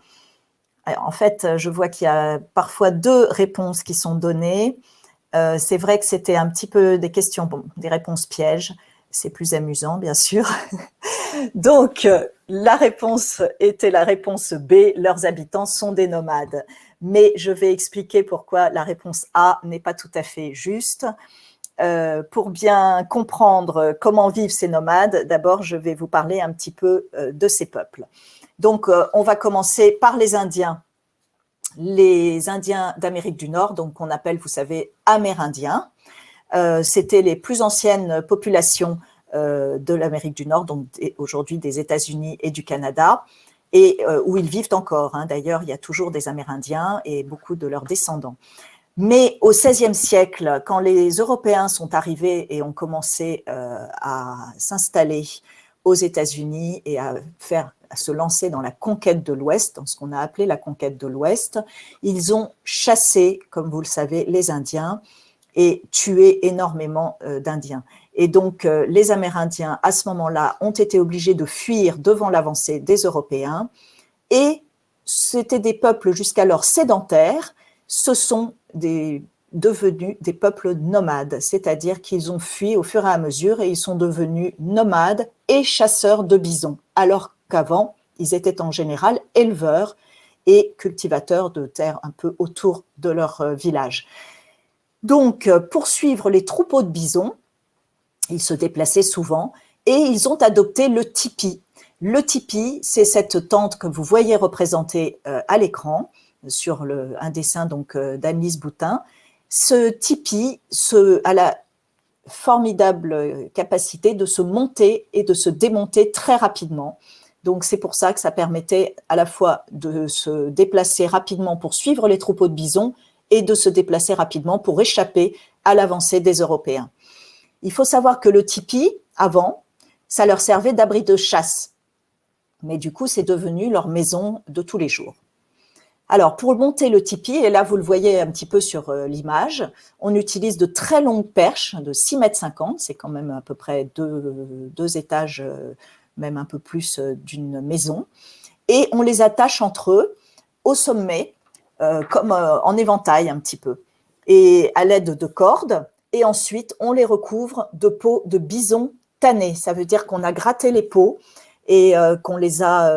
Alors, en fait, je vois qu'il y a parfois 2 réponses qui sont données. C'est vrai que c'était un petit peu des questions, des réponses pièges. C'est plus amusant, bien sûr. Donc, la réponse était la réponse B, leurs habitants sont des nomades. Mais je vais expliquer pourquoi la réponse A n'est pas tout à fait juste. Pour bien comprendre comment vivent ces nomades, d'abord, je vais vous parler un petit peu de ces peuples. Donc, on va commencer par les Indiens. Les Indiens d'Amérique du Nord, donc qu'on appelle, vous savez, Amérindiens. C'était les plus anciennes populations de l'Amérique du Nord, donc aujourd'hui des États-Unis et du Canada, et où ils vivent encore. D'ailleurs, il y a toujours des Amérindiens et beaucoup de leurs descendants. Mais au XVIe siècle, quand les Européens sont arrivés et ont commencé à s'installer aux États-Unis et à se lancer dans la conquête de l'Ouest, dans ce qu'on a appelé la conquête de l'Ouest, ils ont chassé, comme vous le savez, les Indiens et tué énormément d'Indiens. Et donc, les Amérindiens, à ce moment-là, ont été obligés de fuir devant l'avancée des Européens. Et c'était des peuples jusqu'alors sédentaires, ce sont devenus des peuples nomades, c'est-à-dire qu'ils ont fui au fur et à mesure et ils sont devenus nomades et chasseurs de bisons, alors qu'avant, ils étaient en général éleveurs et cultivateurs de terres un peu autour de leur village. Donc, pour suivre les troupeaux de bisons, ils se déplaçaient souvent et ils ont adopté le tipi. Le tipi, c'est cette tente que vous voyez représentée à l'écran sur un dessin d'Annelise Boutin. Ce tipi a la formidable capacité de se monter et de se démonter très rapidement. Donc, c'est pour ça que ça permettait à la fois de se déplacer rapidement pour suivre les troupeaux de bisons et de se déplacer rapidement pour échapper à l'avancée des Européens. Il faut savoir que le tipi, avant, ça leur servait d'abri de chasse. Mais du coup, c'est devenu leur maison de tous les jours. Alors, pour monter le tipi, et là, vous le voyez un petit peu sur l'image, on utilise de très longues perches de 6,50 m, c'est quand même à peu près deux étages, même un peu plus d'une maison, et on les attache entre eux au sommet, comme en éventail un petit peu, et à l'aide de cordes, et ensuite, on les recouvre de peaux de bison tannées. Ça veut dire qu'on a gratté les peaux et qu'on les a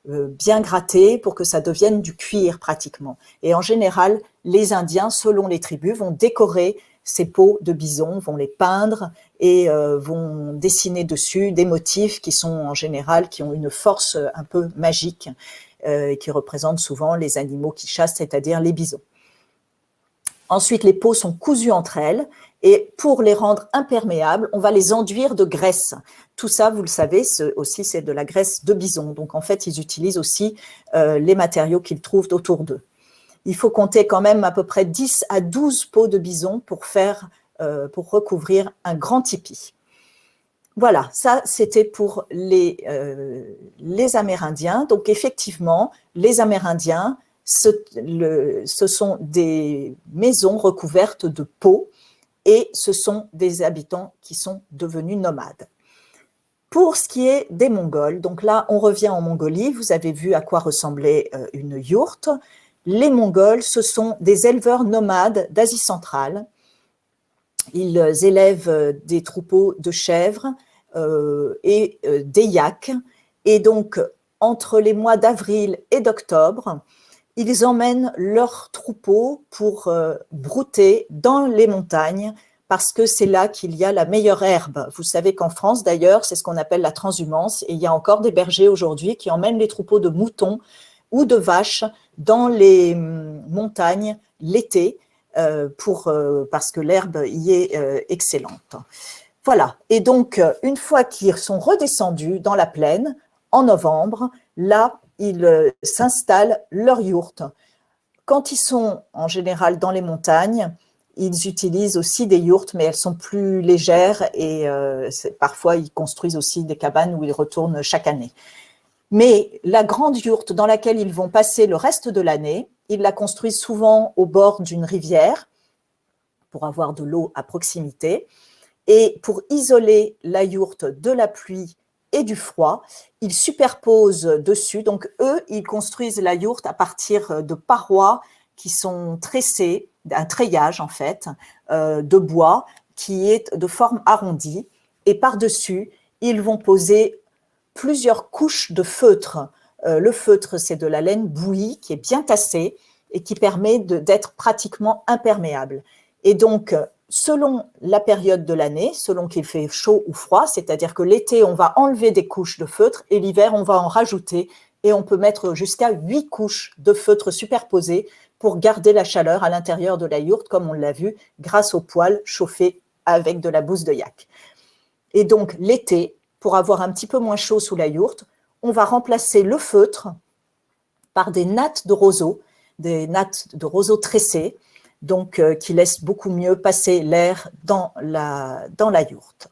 bien grattés pour que ça devienne du cuir pratiquement. Et en général, les Indiens, selon les tribus, vont décorer ces peaux de bison, vont les peindre et vont dessiner dessus des motifs qui sont en général, qui ont une force un peu magique, qui représentent souvent les animaux qui chassent, c'est-à-dire les bisons. Ensuite, les peaux sont cousues entre elles et pour les rendre imperméables, on va les enduire de graisse. Tout ça, vous le savez, c'est de la graisse de bison. Donc, en fait, ils utilisent aussi les matériaux qu'ils trouvent autour d'eux. Il faut compter quand même à peu près 10 à 12 peaux de bison pour recouvrir un grand tipi. Voilà, ça, c'était pour les Amérindiens. Donc, effectivement, les Amérindiens, ce sont des maisons recouvertes de peaux et ce sont des habitants qui sont devenus nomades. Pour ce qui est des Mongols, donc là, on revient en Mongolie. Vous avez vu à quoi ressemblait une yourte. Les Mongols, ce sont des éleveurs nomades d'Asie centrale. Ils élèvent des troupeaux de chèvres et des yaks. Et donc, entre les mois d'avril et d'octobre, ils emmènent leurs troupeaux pour brouter dans les montagnes parce que c'est là qu'il y a la meilleure herbe. Vous savez qu'en France, d'ailleurs, c'est ce qu'on appelle la transhumance et il y a encore des bergers aujourd'hui qui emmènent les troupeaux de moutons ou de vaches dans les montagnes l'été parce que l'herbe y est excellente. Voilà. Et donc, une fois qu'ils sont redescendus dans la plaine, en novembre, là, ils s'installent leur yourte. Quand ils sont en général dans les montagnes, ils utilisent aussi des yourtes, mais elles sont plus légères et parfois ils construisent aussi des cabanes où ils retournent chaque année. Mais la grande yourte dans laquelle ils vont passer le reste de l'année, ils la construisent souvent au bord d'une rivière pour avoir de l'eau à proximité. Et pour isoler la yourte de la pluie et du froid, ils superposent dessus. Donc, eux, ils construisent la yourte à partir de parois qui sont tressées, un treillage en fait, de bois qui est de forme arrondie. Et par-dessus, ils vont poser plusieurs couches de feutre. Le feutre, c'est de la laine bouillie qui est bien tassée et qui permet d'être pratiquement imperméable. Et donc, selon la période de l'année, selon qu'il fait chaud ou froid, c'est-à-dire que l'été, on va enlever des couches de feutre et l'hiver, on va en rajouter et on peut mettre jusqu'à 8 couches de feutre superposées pour garder la chaleur à l'intérieur de la yourte, comme on l'a vu, grâce aux poêles chauffés avec de la bouse de yak. Et donc, l'été, pour avoir un petit peu moins chaud sous la yourte, on va remplacer le feutre par des nattes de roseaux tressées, donc qui laisse beaucoup mieux passer l'air dans la yourte.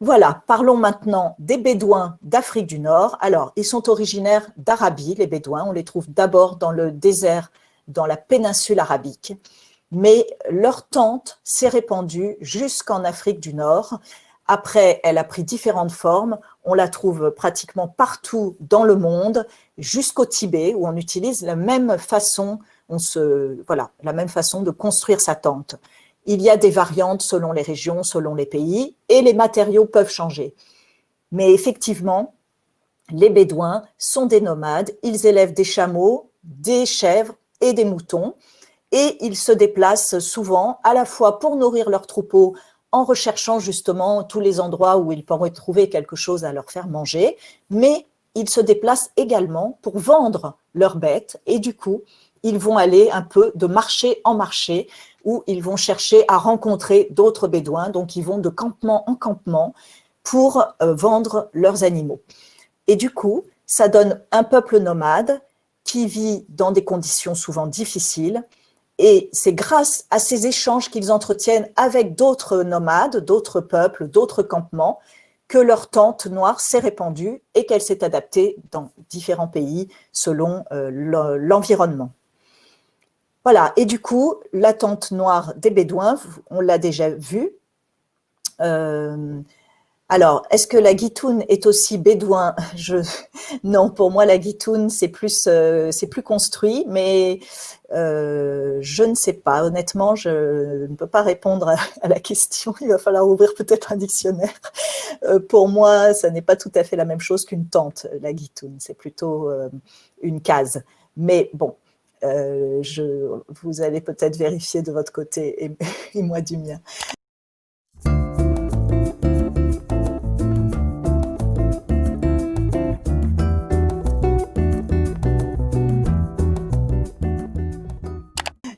Voilà, parlons maintenant des Bédouins d'Afrique du Nord. Alors, ils sont originaires d'Arabie, les Bédouins. On les trouve d'abord dans le désert, dans la péninsule arabique. mais leur tente s'est répandue jusqu'en Afrique du Nord. Après, elle a pris différentes formes. On la trouve pratiquement partout dans le monde, jusqu'au Tibet, où on utilise la même façon, la même façon de construire sa tente. Il y a des variantes selon les régions, selon les pays, et les matériaux peuvent changer. Mais effectivement, les Bédouins sont des nomades. Ils élèvent des chameaux, des chèvres et des moutons. Et ils se déplacent souvent à la fois pour nourrir leurs troupeaux en recherchant justement tous les endroits où ils pourraient trouver quelque chose à leur faire manger, mais ils se déplacent également pour vendre leurs bêtes et du coup, ils vont aller un peu de marché en marché où ils vont chercher à rencontrer d'autres Bédouins, donc ils vont de campement en campement pour vendre leurs animaux. Et du coup, ça donne un peuple nomade qui vit dans des conditions souvent difficiles. Et c'est grâce à ces échanges qu'ils entretiennent avec d'autres nomades, d'autres peuples, d'autres campements, que leur tente noire s'est répandue et qu'elle s'est adaptée dans différents pays selon l'environnement. Voilà, et du coup, la tente noire des Bédouins, on l'a déjà vu. Alors, est-ce que la guitoune est aussi bédouin? Non, pour moi, la guitoune, c'est plus construit, mais je ne sais pas. Honnêtement, je ne peux pas répondre à la question. Il va falloir ouvrir peut-être un dictionnaire. Pour moi, ça n'est pas tout à fait la même chose qu'une tente, la guitoune. C'est plutôt une case. Mais bon, vous allez peut-être vérifier de votre côté et moi du mien.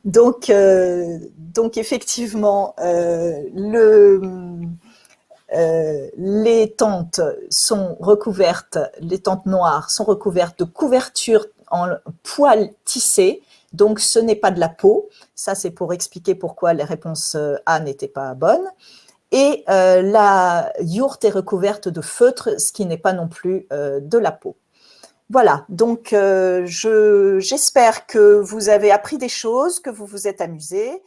Donc effectivement, les tentes sont recouvertes, les tentes noires sont recouvertes de couvertures en poil tissé, donc ce n'est pas de la peau. Ça, c'est pour expliquer pourquoi la réponse A n'était pas bonne. Et la yourte est recouverte de feutre, ce qui n'est pas non plus de la peau. Voilà, donc j'espère que vous avez appris des choses, que vous vous êtes amusés.